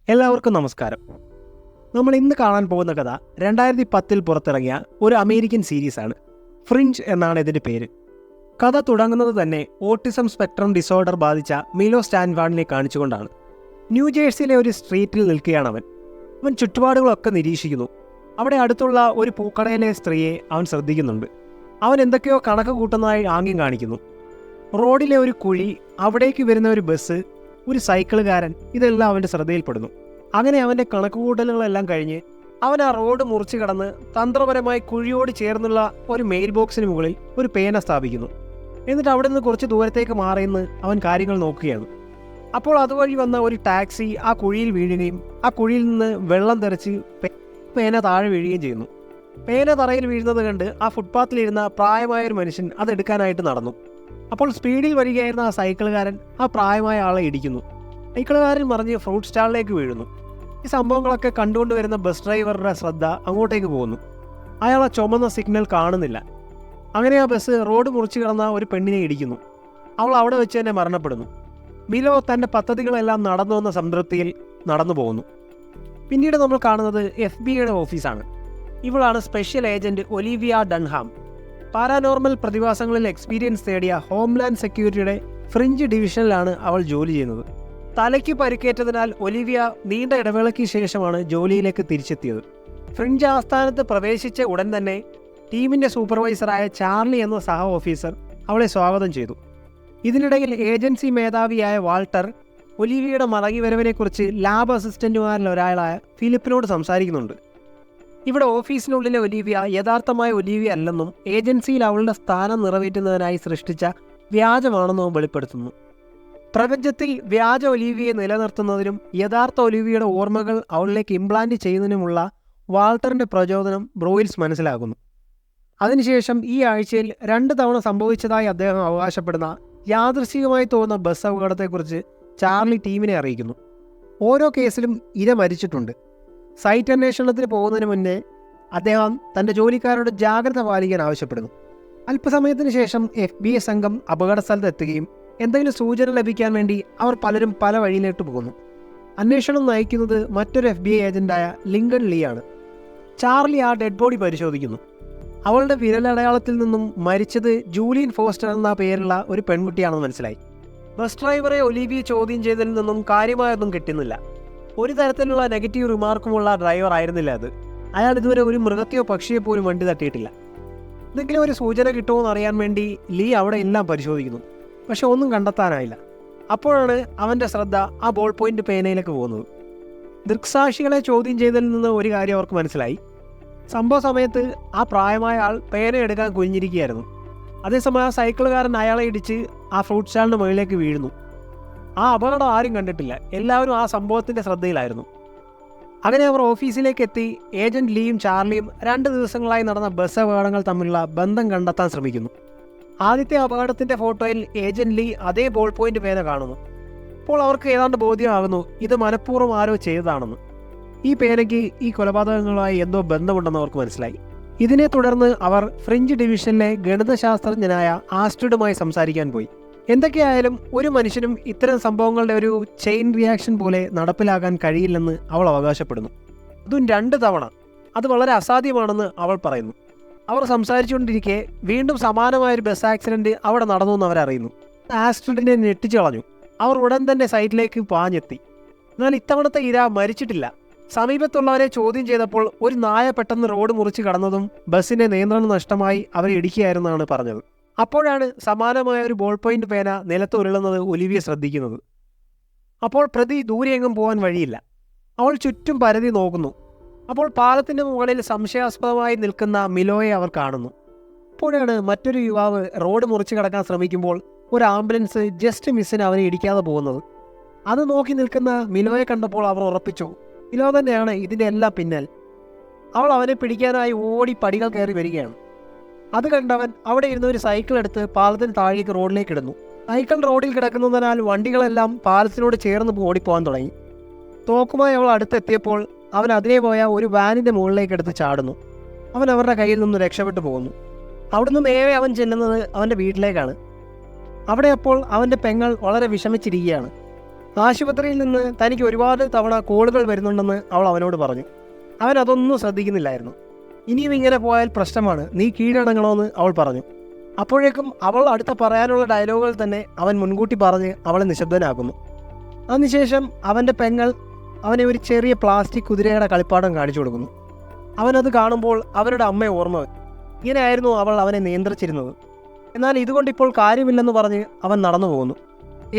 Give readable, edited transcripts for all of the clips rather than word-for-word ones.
എല്ലാവർക്കും നമസ്കാരം. നമ്മൾ ഇന്ന് കാണാൻ പോകുന്ന കഥ 2010 പുറത്തിറങ്ങിയ ഒരു അമേരിക്കൻ സീരീസാണ്. ഫ്രിഞ്ച് എന്നാണ് ഇതിൻ്റെ പേര്. കഥ തുടങ്ങുന്നത് തന്നെ ഓട്ടിസം സ്പെക്ട്രം ഡിസോർഡർ ബാധിച്ച മിലോ സ്റ്റാൻവാണിനെ കാണിച്ചുകൊണ്ടാണ്. ന്യൂജേഴ്സിയിലെ ഒരു സ്ട്രീറ്റിൽ നിൽക്കുകയാണ് അവൻ ചുറ്റുപാടുകളൊക്കെ നിരീക്ഷിക്കുന്നു. അവിടെ അടുത്തുള്ള ഒരു പൂക്കടയിലെ സ്ത്രീയെ അവൻ ശ്രദ്ധിക്കുന്നുണ്ട്. അവൻ എന്തൊക്കെയോ കണക്ക് കൂട്ടുന്നതായി ആംഗ്യം കാണിക്കുന്നു. റോഡിലെ ഒരു കുഴി, അവിടേക്ക് വരുന്ന ഒരു ബസ്, ഒരു സൈക്കിളുകാരൻ, ഇതെല്ലാം അവൻ്റെ ശ്രദ്ധയിൽപ്പെടുന്നു. അങ്ങനെ അവൻ്റെ കണക്കുകൂട്ടലുകളെല്ലാം കഴിഞ്ഞ് അവൻ ആ റോഡ് മുറിച്ച് കടന്ന് തന്ത്രപരമായി കുഴിയോട് ചേർന്നുള്ള ഒരു മെയിൽ ബോക്സിന് മുകളിൽ ഒരു പേന സ്ഥാപിക്കുന്നു. എന്നിട്ട് അവിടെ നിന്ന് കുറച്ച് ദൂരത്തേക്ക് മാറിയെന്ന് അവൻ കാര്യങ്ങൾ നോക്കുകയാണ്. അപ്പോൾ അതുവഴി വന്ന ഒരു ടാക്സി ആ കുഴിയിൽ വീഴുകയും ആ കുഴിയിൽ നിന്ന് വെള്ളം തെറിച്ച് പേന താഴെ വീഴുകയും ചെയ്യുന്നു. പേന തറയിൽ വീഴുന്നത് കണ്ട് ആ ഫുട്പാത്തിലിരുന്ന പ്രായമായൊരു മനുഷ്യൻ അതെടുക്കാനായിട്ട് നടന്നു. അപ്പോൾ സ്പീഡിൽ വരികയായിരുന്ന ആ സൈക്കിളുകാരൻ ആ പ്രായമായ ആളെ ഇടിക്കുന്നു. സൈക്കിളുകാരൻ മറിഞ്ഞ് ഫ്രൂട്ട് സ്റ്റാളിലേക്ക് വീഴുന്നു. ഈ സംഭവങ്ങളൊക്കെ കണ്ടുകൊണ്ട് വരുന്ന ബസ് ഡ്രൈവറുടെ ശ്രദ്ധ അങ്ങോട്ടേക്ക് പോകുന്നു. അയാൾ ആ ചുമന്ന സിഗ്നൽ കാണുന്നില്ല. അങ്ങനെ ആ ബസ് റോഡ് മുറിച്ച് കിടന്ന ഒരു പെണ്ണിനെ ഇടിക്കുന്നു. അവൾ അവിടെ വെച്ച് തന്നെ മരണപ്പെടുന്നു. മിലോ തൻ്റെ പദ്ധതികളെല്ലാം നടന്നു വന്ന സംതൃപ്തിയിൽ നടന്നു പോകുന്നു. പിന്നീട് നമ്മൾ കാണുന്നത് FBI ഓഫീസാണ്. ഇവളാണ് special agent Olivia Dunham. Paranormal പ്രതിഭാസങ്ങളിൽ എക്സ്പീരിയൻസ് നേടിയ ഹോംലാൻഡ് സെക്യൂരിറ്റിയുടെ ഫ്രിഞ്ച് ഡിവിഷനിലാണ് അവൾ ജോലി ചെയ്യുന്നത്. തലയ്ക്ക് പരിക്കേറ്റതിനാൽ ഒലിവിയ നീണ്ട ഇടവേളയ്ക്ക് ശേഷമാണ് ജോലിയിലേക്ക് തിരിച്ചെത്തിയത്. ഫ്രിഞ്ച് ആസ്ഥാനത്ത് പ്രവേശിച്ച ഉടൻ തന്നെ ടീമിൻ്റെ സൂപ്പർവൈസറായ ചാർലി എന്ന സഹ ഓഫീസർ അവളെ സ്വാഗതം ചെയ്തു. ഇതിനിടയിൽ ഏജൻസി മേധാവിയായ വാൾട്ടർ ഒലിവിയയുടെ മടങ്ങിവരവിനെക്കുറിച്ച് ലാബ് അസിസ്റ്റന്റുമാരിൽ ഒരാളായ ഫിലിപ്പിനോട് സംസാരിക്കുന്നുണ്ട്. ഇവിടെ ഓഫീസിനുള്ളിലെ ഒലിവിയ യഥാർത്ഥമായ ഒലിവിയ അല്ലെന്നും ഏജൻസിയിൽ അവളുടെ സ്ഥാനം നിറവേറ്റുന്നതിനായി സൃഷ്ടിച്ച വ്യാജമാണെന്നും വെളിപ്പെടുത്തുന്നു. പ്രപഞ്ചത്തിൽ വ്യാജ ഒലിവിയെ നിലനിർത്തുന്നതിനും യഥാർത്ഥ ഒലിവിയയുടെ ഓർമ്മകൾ അവളിലേക്ക് ഇംപ്ലാന്റ് ചെയ്യുന്നതിനുമുള്ള വാൾട്ടറിൻ്റെ പ്രചോദനം ബ്രോയിൽസ് മനസ്സിലാക്കുന്നു. അതിനുശേഷം ഈ ആഴ്ചയിൽ 2 തവണ സംഭവിച്ചതായി അദ്ദേഹം അവകാശപ്പെടുന്ന യാദൃശ്ചികമായി തോന്നുന്ന ബസ് അപകടത്തെക്കുറിച്ച് ചാർലി ടീമിനെ അറിയിക്കുന്നു. ഓരോ കേസിലും ഇര മരിച്ചിട്ടുണ്ട്. സൈറ്റ് അന്വേഷണത്തിന് പോകുന്നതിന് മുന്നേ അദ്ദേഹം തൻ്റെ ജോലിക്കാരോട് ജാഗ്രത പാലിക്കാൻ ആവശ്യപ്പെടുന്നു. അല്പസമയത്തിന് ശേഷം FBI സംഘം അപകട സ്ഥലത്ത് എത്തുകയും എന്തെങ്കിലും സൂചന ലഭിക്കാൻ വേണ്ടി അവർ പലരും പല വഴിയിലേക്ക് പോകുന്നു. അന്വേഷണം നയിക്കുന്നത് മറ്റൊരു FBI ഏജന്റായ ലിങ്കൺ ലീ ആണ്. ചാർലി ആ ഡെഡ് ബോഡി പരിശോധിക്കുന്നു. അവളുടെ വിരലടയാളത്തിൽ നിന്നും മരിച്ചത് ജൂലിയൻ ഫോസ്റ്റർ എന്ന പേരുള്ള ഒരു പെൺകുട്ടിയാണെന്ന് മനസ്സിലായി. ബസ് ഡ്രൈവറെ ഒലിവിയ ചോദ്യം ചെയ്തതിൽ നിന്നും കാര്യമായൊന്നും കിട്ടുന്നില്ല. ഒരു തരത്തിലുള്ള നെഗറ്റീവ് റിമാർക്കുമുള്ള ഡ്രൈവർ ആയിരുന്നില്ല അത്. അയാൾ ഇതുവരെ ഒരു മൃഗത്തെയോ പക്ഷിയെ പോലും വണ്ടി തട്ടിയിട്ടില്ല. എന്തെങ്കിലും ഒരു സൂചന കിട്ടുമോ എന്നറിയാൻ വേണ്ടി ലീ അവിടെ എല്ലാം പരിശോധിക്കുന്നു. പക്ഷെ ഒന്നും കണ്ടെത്താനായില്ല. അപ്പോഴാണ് അവൻ്റെ ശ്രദ്ധ ആ ബോൾ പോയിന്റ് പേനയിലേക്ക് പോകുന്നത്. ദൃക്സാക്ഷികളെ ചോദ്യം ചെയ്തതിൽ നിന്ന് ഒരു കാര്യം അവർക്ക് മനസ്സിലായി. സംഭവ സമയത്ത് ആ പ്രായമായ ആൾ പേന എടുക്കാൻ കുനിഞ്ഞിരിക്കുകയായിരുന്നു. അതേസമയം ആ സൈക്കിളുകാരൻ അയാളെ ഇടിച്ച് ആ ഫ്രൂട്ട് സ്റ്റാളിൻ്റെ മുകളിലേക്ക് വീഴുന്നു. ആ അപകടം ആരും കണ്ടിട്ടില്ല. എല്ലാവരും ആ സംഭവത്തിൻ്റെ ശ്രദ്ധയിലായിരുന്നു. അങ്ങനെ അവർ ഓഫീസിലേക്ക് എത്തി ഏജന്റ് ലീയും ചാർലിയും 2 ദിവസങ്ങളായി നടന്ന ബസ് അപകടങ്ങൾ തമ്മിലുള്ള ബന്ധം കണ്ടെത്താൻ ശ്രമിക്കുന്നു. ആദ്യത്തെ അപകടത്തിൻ്റെ ഫോട്ടോയിൽ ഏജന്റ് ലീ അതേ ബോൾ പോയിന്റ് പേന കാണുന്നു. അപ്പോൾ അവർക്ക് ഏതാണ്ട് ബോധ്യമാകുന്നു ഇത് മനഃപൂർവ്വം ആരോ ചെയ്തതാണെന്ന്. ഈ പേനയ്ക്ക് ഈ കൊലപാതകങ്ങളുമായി എന്തോ ബന്ധമുണ്ടെന്ന് അവർക്ക് മനസ്സിലായി. ഇതിനെ തുടർന്ന് അവർ ഫ്രഞ്ച് ഡിവിഷനിലെ ഗണിതശാസ്ത്രജ്ഞനായ ആസ്ട്രിഡുമായി സംസാരിക്കാൻ പോയി. എന്തൊക്കെയായാലും ഒരു മനുഷ്യനും ഇത്തരം സംഭവങ്ങളുടെ ഒരു ചെയിൻ റിയാക്ഷൻ പോലെ നടപ്പിലാക്കാൻ കഴിയില്ലെന്ന് അവൾ അവകാശപ്പെടുന്നു. അതും 2 തവണ. അത് വളരെ അസാധ്യമാണെന്ന് അവൾ പറയുന്നു. അവർ സംസാരിച്ചുകൊണ്ടിരിക്കെ വീണ്ടും സമാനമായൊരു ബസ് ആക്സിഡന്റ് അവിടെ നടന്നു എന്ന് അവരറിയുന്നു. ആക്സിഡന്റിനെ ഞെട്ടിച്ചു കളഞ്ഞു. അവർ ഉടൻ തന്നെ സൈറ്റിലേക്ക് പാഞ്ഞെത്തി. എന്നാൽ ഇത്തവണത്തെ ഇര മരിച്ചിട്ടില്ല. സമീപത്തുള്ളവരെ ചോദ്യം ചെയ്തപ്പോൾ ഒരു നായ പെട്ടെന്ന് റോഡ് മുറിച്ച് കടന്നതും ബസ്സിന്റെ നിയന്ത്രണം നഷ്ടമായി അവരെ ഇടിക്കുകയായിരുന്നാണ് പറഞ്ഞത്. അപ്പോഴാണ് സമാനമായ ഒരു ബോൾ പോയിന്റ് പേന നിലത്ത് ഉരുളുന്നത് ഒലിവിയ ശ്രദ്ധിക്കുന്നത്. അപ്പോൾ പ്രതി ദൂരെയെങ്ങും പോകാൻ വഴിയില്ല. അവൾ ചുറ്റും പരതി നോക്കുന്നു. അപ്പോൾ പാലത്തിൻ്റെ മുകളിൽ സംശയാസ്പദമായി നിൽക്കുന്ന മിലോയെ അവർ കാണുന്നു. അപ്പോഴാണ് മറ്റൊരു യുവാവ് റോഡ് മുറിച്ച് കടക്കാൻ ശ്രമിക്കുമ്പോൾ ഒരു ആംബുലൻസ് ജസ്റ്റ് മിസ്സിന് അവനെ ഇടിക്കാതെ പോകുന്നത്. അത് നോക്കി നിൽക്കുന്ന മിലോയെ കണ്ടപ്പോൾ അവർ ഉറപ്പിച്ചു മിലോ തന്നെയാണ് ഇതിൻ്റെ എല്ലാം പിന്നിൽ. അവൾ അവനെ പിടിക്കാനായി ഓടി പടികൾ കയറി വരികയാണ്. അത് കണ്ടവൻ അവിടെ ഇരുന്ന ഒരു സൈക്കിൾ എടുത്ത് പാലത്തിന് താഴേക്ക് റോഡിലേക്ക് ഇടുന്നു. സൈക്കിൾ റോഡിൽ കിടക്കുന്നതിനാൽ വണ്ടികളെല്ലാം പാലത്തിനോട് ചേർന്ന് ഓടിപ്പോകാൻ തുടങ്ങി. തോക്കുമായി അവൾ അടുത്തെത്തിയപ്പോൾ അവൻ അതിനെ പോയ ഒരു വാനിൻ്റെ മുകളിലേക്ക് എടുത്ത് ചാടുന്നു. അവൻ അവരുടെ കയ്യിൽ നിന്ന് രക്ഷപ്പെട്ടു പോകുന്നു. അവിടുന്ന് നേരെ അവൻ ചെല്ലുന്നത് അവൻ്റെ വീട്ടിലേക്കാണ്. അവിടെ അപ്പോൾ അവൻ്റെ പെങ്ങൾ വളരെ വിഷമിച്ചിരിക്കുകയാണ്. ആശുപത്രിയിൽ നിന്ന് തനിക്ക് ഒരുപാട് തവണ കോളുകൾ വരുന്നുണ്ടെന്ന് അവൾ അവനോട് പറഞ്ഞു. അവൻ അതൊന്നും ശ്രദ്ധിക്കുന്നില്ലായിരുന്നു. ഇനിയും ഇങ്ങനെ പോയാൽ പ്രശ്നമാണ്, നീ കീഴടങ്ങണമെന്ന് അവൾ പറഞ്ഞു. അപ്പോഴേക്കും അവൾ അടുത്ത പറയാനുള്ള ഡയലോഗുകൾ തന്നെ അവൻ മുൻകൂട്ടി പറഞ്ഞ് അവളെ നിശബ്ദനാക്കുന്നു. അതിനുശേഷം അവൻ്റെ പെങ്ങൾ അവനെ ഒരു ചെറിയ പ്ലാസ്റ്റിക് കുതിരയുടെ കളിപ്പാടം കാണിച്ചു കൊടുക്കുന്നു. അവനത് കാണുമ്പോൾ അവരുടെ അമ്മയെ ഓർമ്മ വരും. ഇങ്ങനെയായിരുന്നു അവൾ അവനെ നിയന്ത്രിച്ചിരുന്നത്. എന്നാൽ ഇതുകൊണ്ടിപ്പോൾ കാര്യമില്ലെന്ന് പറഞ്ഞ് അവൻ നടന്നു പോകുന്നു.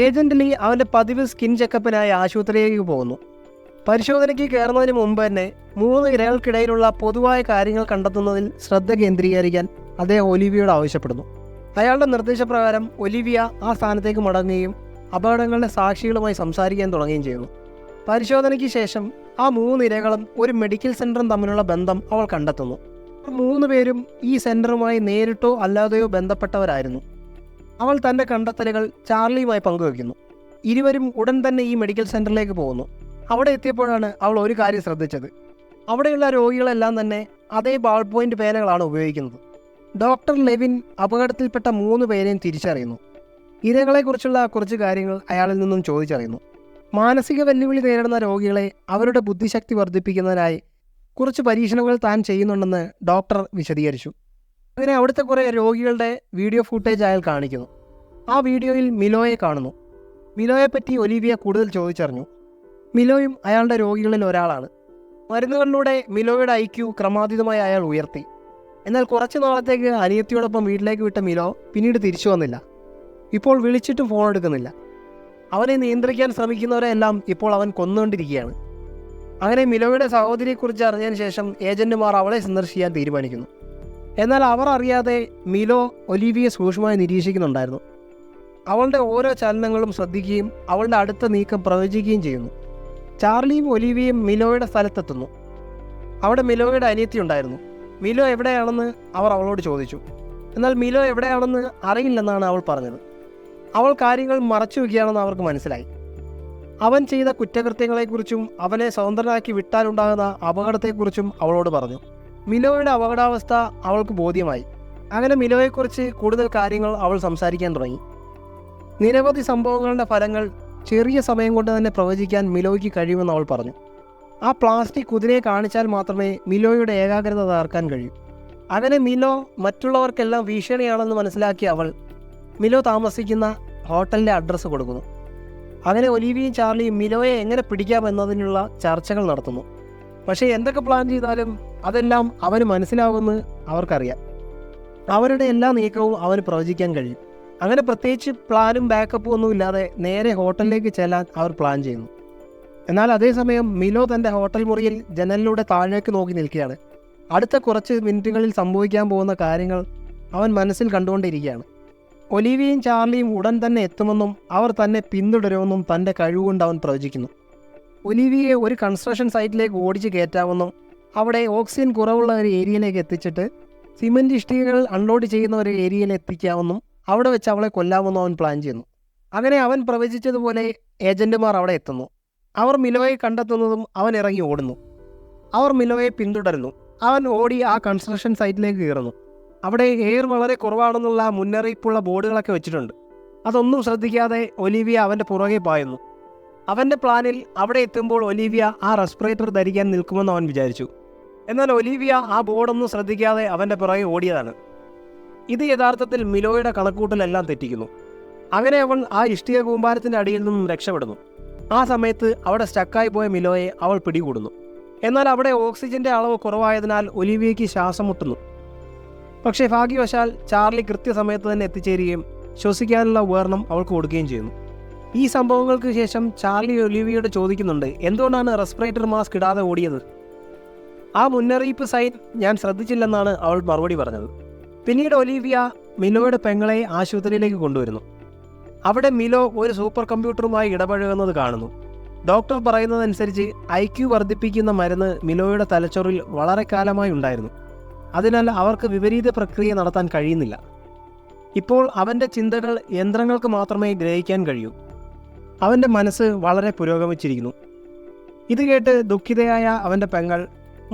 ഏജന്റ് ലീ അവൻ്റെ പതിവ് സ്കിൻ ചെക്കപ്പിനായി ആശുപത്രിയിലേക്ക് പോകുന്നു. പരിശോധനയ്ക്ക് കയറുന്നതിന് മുമ്പ് തന്നെ 3 ഇരകൾക്കിടയിലുള്ള പൊതുവായ കാര്യങ്ങൾ കണ്ടെത്തുന്നതിൽ ശ്രദ്ധ കേന്ദ്രീകരിക്കാൻ അദ്ദേഹം ഒലിവിയോട് ആവശ്യപ്പെടുന്നു. അയാളുടെ നിർദ്ദേശപ്രകാരം ഒലിവിയ ആ സ്ഥാനത്തേക്ക് മടങ്ങുകയും അപകടങ്ങളുടെ സാക്ഷികളുമായി സംസാരിക്കാൻ തുടങ്ങുകയും ചെയ്യുന്നു. പരിശോധനയ്ക്ക് ശേഷം ആ 3 ഇരകളും ഒരു മെഡിക്കൽ സെൻ്ററും തമ്മിലുള്ള ബന്ധം അവൾ കണ്ടെത്തുന്നു. 3 പേരും ഈ സെൻ്ററുമായി നേരിട്ടോ അല്ലാതെയോ ബന്ധപ്പെട്ടവരായിരുന്നു. അവൾ തൻ്റെ കണ്ടെത്തലുകൾ ചാർലിയുമായി പങ്കുവയ്ക്കുന്നു. ഇരുവരും ഉടൻ തന്നെ ഈ മെഡിക്കൽ സെൻ്ററിലേക്ക് പോകുന്നു. അവിടെ എത്തിയപ്പോഴാണ് അവൾ ഒരു കാര്യം ശ്രദ്ധിച്ചത്. അവിടെയുള്ള രോഗികളെല്ലാം തന്നെ അതേ ബാൾ പോയിൻ്റ് പേനകളാണ് ഉപയോഗിക്കുന്നത്. ഡോക്ടർ ലെവിൻ അപകടത്തിൽപ്പെട്ട 3 പേരെയും തിരിച്ചറിയുന്നു. ഇരകളെക്കുറിച്ചുള്ള കുറച്ച് കാര്യങ്ങൾ അയാളിൽ നിന്നും ചോദിച്ചറിയുന്നു. മാനസിക വെല്ലുവിളി നേരിടുന്ന രോഗികളെ അവരുടെ ബുദ്ധിശക്തി വർദ്ധിപ്പിക്കുന്നതിനായി കുറച്ച് പരീക്ഷണങ്ങൾ താൻ ചെയ്യുന്നുണ്ടെന്ന് ഡോക്ടർ വിശദീകരിച്ചു. അങ്ങനെ അവിടുത്തെ കുറേ രോഗികളുടെ വീഡിയോ ഫുട്ടേജ് അയാൾ കാണിക്കുന്നു. ആ വീഡിയോയിൽ മിലോയെ കാണുന്നു. മിലോയെപ്പറ്റി ഒലിവിയ കൂടുതൽ ചോദിച്ചറിഞ്ഞു. മിലോയും അയാളുടെ രോഗികളിൽ ഒരാളാണ്. മരുന്നുകളിലൂടെ മിലോയുടെ IQ ക്രമാതീതമായി അയാൾ ഉയർത്തി. എന്നാൽ കുറച്ച് നാളത്തേക്ക് അനിയത്തിയോടൊപ്പം വീട്ടിലേക്ക് വിട്ട മിലോ പിന്നീട് തിരിച്ചു വന്നില്ല. ഇപ്പോൾ വിളിച്ചിട്ടും ഫോൺ എടുക്കുന്നില്ല. അവനെ നിയന്ത്രിക്കാൻ ശ്രമിക്കുന്നവരെല്ലാം ഇപ്പോൾ അവൻ കൊന്നുകൊണ്ടിരിക്കുകയാണ്. അങ്ങനെ മിലോയുടെ സഹോദരിയെക്കുറിച്ച് അറിഞ്ഞതിന് ശേഷം ഏജന്റുമാർ അവളെ സന്ദർശിക്കാൻ തീരുമാനിക്കുന്നു. എന്നാൽ അവർ അറിയാതെ മിലോ ഒലിവിയെ സൂക്ഷ്മമായി നിരീക്ഷിക്കുന്നുണ്ടായിരുന്നു. അവളുടെ ഓരോ ചലനങ്ങളും ശ്രദ്ധിക്കുകയും അവളുടെ അടുത്ത നീക്കം പ്രവചിക്കുകയും ചെയ്യുന്നു. ചാർലിയും ഒലിവിയും മിലോയുടെ സ്ഥലത്തെത്തുന്നു. അവിടെ മിലോയുടെ അനിയത്തി ഉണ്ടായിരുന്നു. മിലോ എവിടെയാണെന്ന് അവർ അവളോട് ചോദിച്ചു. എന്നാൽ മിലോ എവിടെയാണെന്ന് അറിയില്ലെന്നാണ് അവൾ പറഞ്ഞത്. അവൾ കാര്യങ്ങൾ മറച്ചു വയ്ക്കുകയാണെന്ന് അവർക്ക് മനസ്സിലായി. അവൻ ചെയ്ത കുറ്റകൃത്യങ്ങളെക്കുറിച്ചും അവനെ സ്വതന്ത്രനാക്കി വിട്ടാലുണ്ടാകുന്ന അപകടത്തെക്കുറിച്ചും അവളോട് പറഞ്ഞു. മിലോയുടെ അപകടാവസ്ഥ അവൾക്ക് ബോധ്യമായി. അങ്ങനെ മിലോയെക്കുറിച്ച് കൂടുതൽ കാര്യങ്ങൾ അവൾ സംസാരിക്കാൻ തുടങ്ങി. നിരവധി സംഭവങ്ങളുടെ ഫലങ്ങൾ ചെറിയ സമയം കൊണ്ട് തന്നെ പ്രവചിക്കാൻ മിലോയ്ക്ക് കഴിയുമെന്ന് അവൾ പറഞ്ഞു. ആ പ്ലാസ്റ്റിക് കുതിരയെ കാണിച്ചാൽ മാത്രമേ മിലോയുടെ ഏകാഗ്രത തകർക്കാൻ കഴിയൂ. അങ്ങനെ മിലോ മറ്റുള്ളവർക്കെല്ലാം ഭീഷണിയാണെന്ന് മനസ്സിലാക്കിയ അവൾ മിലോ താമസിക്കുന്ന ഹോട്ടലിൻ്റെ അഡ്രസ്സ് കൊടുക്കുന്നു. അങ്ങനെ ഒലിവിയും ചാർലിയും മിലോയെ എങ്ങനെ പിടിക്കാമെന്നതിനുള്ള ചർച്ചകൾ നടത്തുന്നു. പക്ഷേ എന്തൊക്കെ പ്ലാൻ ചെയ്താലും അതെല്ലാം അവന് മനസ്സിലാവുമെന്ന് അവർക്കറിയാം. അവരുടെ എല്ലാ നീക്കവും അവന് പ്രവചിക്കാൻ കഴിയും. അങ്ങനെ പ്രത്യേകിച്ച് പ്ലാനും ബാക്കപ്പും ഒന്നും ഇല്ലാതെ നേരെ ഹോട്ടലിലേക്ക് ചെല്ലാൻ അവർ പ്ലാൻ ചെയ്യുന്നു. എന്നാൽ അതേസമയം മിലോ തൻ്റെ ഹോട്ടൽ മുറിയിൽ ജനലിലൂടെ താഴേക്ക് നോക്കി നിൽക്കുകയാണ്. അടുത്ത കുറച്ച് മിനിറ്റുകളിൽ സംഭവിക്കാൻ പോകുന്ന കാര്യങ്ങൾ അവൻ മനസ്സിൽ കണ്ടുകൊണ്ടിരിക്കുകയാണ്. ഒലിവിയയും ചാർലിയും ഉടൻ തന്നെ എത്തുമെന്നും അവർ തന്നെ പിന്തുടരുമെന്നും തൻ്റെ കഴിവുകൊണ്ട് അവൻ പ്രവചിക്കുന്നു. ഒലിവിയെ ഒരു കൺസ്ട്രക്ഷൻ സൈറ്റിലേക്ക് ഓടിച്ച് കയറ്റാമെന്നും അവിടെ ഓക്സിജൻ കുറവുള്ള ഒരു ഏരിയയിലേക്ക് എത്തിച്ചിട്ട് സിമൻറ്റ് ഇഷ്ടികകൾ അൺലോഡ് ചെയ്യുന്ന ഒരു ഏരിയയിൽ എത്തിക്കാമെന്നും അവിടെ വെച്ച് അവളെ കൊല്ലാമെന്നും അവൻ പ്ലാൻ ചെയ്യുന്നു. അങ്ങനെ അവൻ പ്രവചിച്ചതുപോലെ ഏജന്റുമാർ അവിടെ എത്തുന്നു. അവർ മിലോയെ കണ്ടെത്തുന്നതും അവൻ ഇറങ്ങി ഓടുന്നു. അവർ മിലോയെ പിന്തുടരുന്നു. അവൻ ഓടി ആ കൺസ്ട്രക്ഷൻ സൈറ്റിലേക്ക് കയറുന്നു. അവിടെ എയർ വളരെ കുറവാണെന്നുള്ള മുന്നറിയിപ്പുള്ള ബോർഡുകളൊക്കെ വെച്ചിട്ടുണ്ട്. അതൊന്നും ശ്രദ്ധിക്കാതെ ഒലിവിയ അവൻ്റെ പുറകെ പായുന്നു. അവൻ്റെ പ്ലാനിൽ അവിടെ എത്തുമ്പോൾ ഒലിവിയ ആ റെസ്പിറേറ്റർ ധരിക്കാൻ നിൽക്കുമെന്ന് അവൻ വിചാരിച്ചു. എന്നാൽ ഒലിവിയ ആ ബോർഡൊന്നും ശ്രദ്ധിക്കാതെ അവൻ്റെ പുറകെ ഓടിയതാണ്. ഇത് യഥാർത്ഥത്തിൽ മിലോയുടെ കണക്കൂട്ടലെല്ലാം തെറ്റിക്കുന്നു. അങ്ങനെ അവൾ ആ ഇഷ്ടിക കൂമ്പാരത്തിൻ്റെ അടിയിൽ നിന്നും രക്ഷപ്പെടുന്നു. ആ സമയത്ത് അവിടെ സ്റ്റക്കായി പോയ മിലോയെ അവൾ പിടികൂടുന്നു. എന്നാൽ അവിടെ ഓക്സിജൻ്റെ അളവ് കുറവായതിനാൽ ഒലിവിയയ്ക്ക് ശ്വാസം മുട്ടുന്നു. പക്ഷേ ഭാഗ്യവശാൽ ചാർലി കൃത്യസമയത്ത് തന്നെ എത്തിച്ചേരുകയും ശ്വസിക്കാനുള്ള ഉപകരണം അവൾക്ക് കൊടുക്കുകയും ചെയ്യുന്നു. ഈ സംഭവങ്ങൾക്ക് ശേഷം ചാർലി ഒലിവിയോട് ചോദിക്കുന്നുണ്ട്, എന്തുകൊണ്ടാണ് റെസ്പിറേറ്റർ മാസ്ക് ഇടാതെ ഓടിയത്? ആ മുന്നറിയിപ്പ് സൈൻ ഞാൻ ശ്രദ്ധിച്ചില്ലെന്നാണ് അവൾ മറുപടി പറഞ്ഞത്. പിന്നീട് ഒലിവിയ മിലോയുടെ പെങ്ങളെ ആശുപത്രിയിലേക്ക് കൊണ്ടുവരുന്നു. അവിടെ മിലോ ഒരു സൂപ്പർ കമ്പ്യൂട്ടറുമായി ഇടപഴകുന്നത് കാണുന്നു. ഡോക്ടർ പറയുന്നതനുസരിച്ച് IQ വർദ്ധിപ്പിക്കുന്ന മരുന്ന് മിലോയുടെ തലച്ചോറിൽ വളരെ കാലമായി ഉണ്ടായിരുന്നു. അതിനാൽ അവർക്ക് വിപരീത പ്രക്രിയ നടത്താൻ കഴിയുന്നില്ല. ഇപ്പോൾ അവൻ്റെ ചിന്തകൾ യന്ത്രങ്ങൾക്ക് മാത്രമേ ഗ്രഹിക്കാൻ കഴിയൂ. അവൻ്റെ മനസ്സ് വളരെ പുരോഗമിച്ചിരിക്കുന്നു. ഇത് കേട്ട് ദുഃഖിതയായ അവൻ്റെ പെങ്ങൾ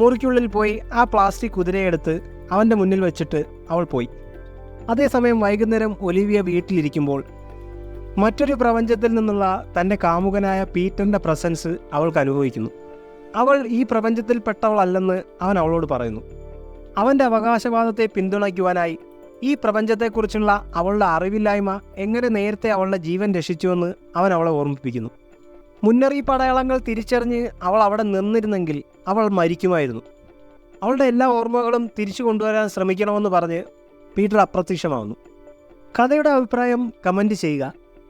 മുറിക്കുള്ളിൽ പോയി ആ പ്ലാസ്റ്റിക് കുതിരയെടുത്ത് അവൻ്റെ മുന്നിൽ വെച്ചിട്ട് അവൾ പോയി. അതേസമയം വൈകുന്നേരം ഒലിവിയ വീട്ടിലിരിക്കുമ്പോൾ മറ്റൊരു പ്രപഞ്ചത്തിൽ നിന്നുള്ള തൻ്റെ കാമുകനായ പീറ്ററിൻ്റെ പ്രസൻസ് അവൾക്ക് അനുഭവിക്കുന്നു. അവൾ ഈ പ്രപഞ്ചത്തിൽപ്പെട്ടവളല്ലെന്ന് അവൻ അവളോട് പറയുന്നു. അവൻ്റെ അവകാശവാദത്തെ പിന്തുണയ്ക്കുവാനായി ഈ പ്രപഞ്ചത്തെക്കുറിച്ചുള്ള അവളുടെ അറിവില്ലായ്മ എങ്ങനെ നേരത്തെ അവളുടെ ജീവൻ രക്ഷിച്ചുവെന്ന് അവൻ അവളെ ഓർമ്മിപ്പിക്കുന്നു. മുന്നറിയിപ്പ് അടയാളങ്ങൾ തിരിച്ചറിഞ്ഞ് അവൾ അവിടെ നിന്നിരുന്നെങ്കിൽ അവൾ മരിക്കുമായിരുന്നു. അവളുടെ എല്ലാ ഓർമ്മകളും തിരിച്ചു കൊണ്ടുവരാൻ ശ്രമിക്കണമെന്ന് പറഞ്ഞ് പീറ്റർ അപ്രത്യക്ഷമാവുന്നു. കഥയുടെ അഭിപ്രായം കമൻറ്റ് ചെയ്യുക.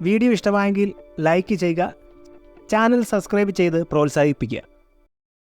വീഡിയോ ഇഷ്ടമായെങ്കിൽ ലൈക്ക് ചെയ്യുക. ചാനൽ സബ്സ്ക്രൈബ് ചെയ്ത് പ്രോത്സാഹിപ്പിക്കുക.